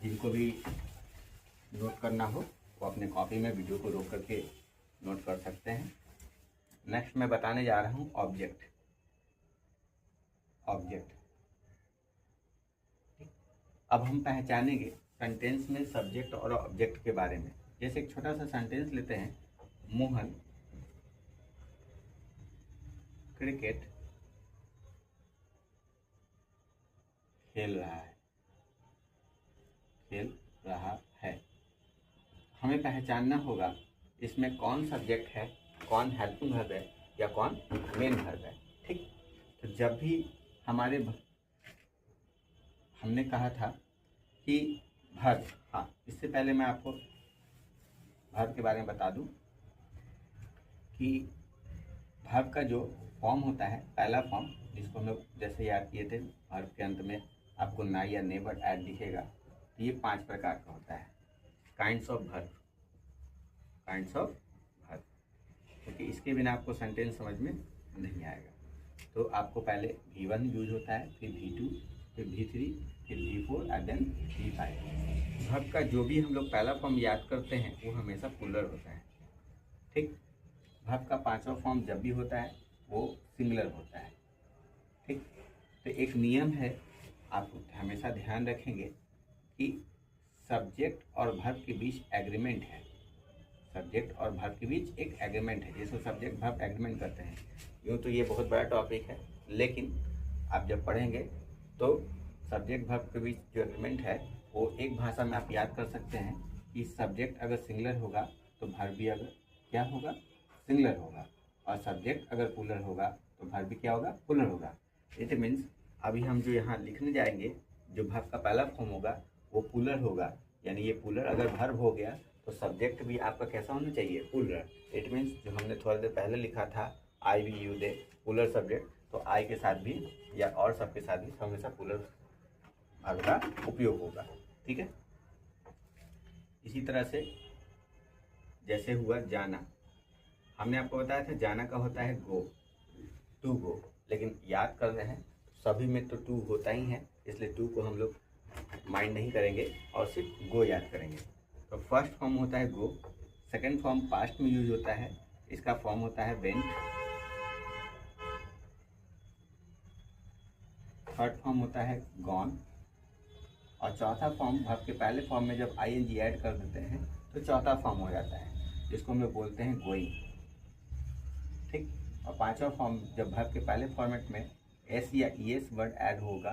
जिनको भी नोट करना हो वो अपने कॉपी में वीडियो को रोक करके नोट कर सकते हैं। नेक्स्ट मैं बताने जा रहा हूँ ऑब्जेक्ट। अब हम पहचानेंगे सेंटेंस में सब्जेक्ट और ऑब्जेक्ट के बारे में। जैसे एक छोटा सा सेंटेंस लेते हैं, मोहन क्रिकेट खेल रहा है। हमें पहचानना होगा इसमें कौन सब्जेक्ट है, कौन हेल्पिंग वर्ब है या कौन मेन वर्ब है। ठीक, तो जब भी हमने कहा था कि वर्ब, हाँ इससे पहले मैं आपको वर्ब के बारे में बता दूं कि वर्ब का जो फॉर्म होता है, पहला फॉर्म जिसको हम लोग जैसे याद किए थे, वर्ब के अंत में आपको ना या नेवर ऐड दिखेगा, तो ये 5 प्रकार का होता है। काइंड्स ऑफ वर्ब, क्योंकि इसके बिना आपको सेंटेंस समझ में नहीं आएगा। तो आपको पहले V1 यूज होता है, फिर V2, फिर V3, फिर V4 and then V5। Verb का जो भी हम लोग पहला फॉर्म याद करते हैं वो हमेशा प्लूरल होता है। ठीक, वर्ब का 5वां फॉर्म जब भी होता है वो सिंगुलर होता है। ठीक, तो एक नियम है, आप हमेशा ध्यान रखेंगे कि सब्जेक्ट और वर्ब के बीच एग्रीमेंट है। सब्जेक्ट और वर्ब के बीच एक एग्रीमेंट है, जिसको सब्जेक्ट वर्ब एग्रीमेंट करते हैं। यूँ तो ये बहुत बड़ा टॉपिक है, लेकिन आप जब पढ़ेंगे तो सब्जेक्ट वर्ब के बीच जो एग्रीमेंट है वो एक भाषा में आप याद कर सकते हैं कि सब्जेक्ट अगर सिंगुलर होगा तो वर्ब भी अगर क्या होगा, सिंगुलर होगा, और सब्जेक्ट अगर प्लूरल होगा तो वर्ब भी क्या होगा, प्लूरल होगा। इट मीन्स अभी हम जो यहाँ लिखने जाएंगे, जो वर्ब का पहला फॉर्म होगा वो प्लूरल होगा, यानी ये प्लूरल अगर वर्ब हो गया तो सब्जेक्ट भी आपका कैसा होना चाहिए, प्लूरल। इट मीन्स जो हमने थोड़ी देर पहले लिखा था I we you they, plural subject, तो आई के साथ भी या और सब के साथ भी हमेशा प्लूरल वर्ब का उपयोग होगा। ठीक है, इसी तरह से जैसे हुआ जाना, हमने आपको बताया था जाना का होता है गो, टू गो, लेकिन याद कर रहे हैं सभी में तो टू होता ही है, इसलिए टू को हम लोग माइंड नहीं करेंगे और सिर्फ गो याद करेंगे। तो फर्स्ट फॉर्म होता है गो, सेकंड फॉर्म पास्ट में यूज होता है, इसका फॉर्म होता है वेंट, थर्ड फॉर्म होता है गॉन, और चौथा फॉर्म वर्ब के पहले फॉर्म में जब ing ऐड कर देते हैं तो चौथा फॉर्म हो जाता है, जिसको हम लोग बोलते हैं गोइंग। ठीक, और 5वां फॉर्म जब वर्ब के पहले फॉर्मेट में s या es वर्ड ऐड होगा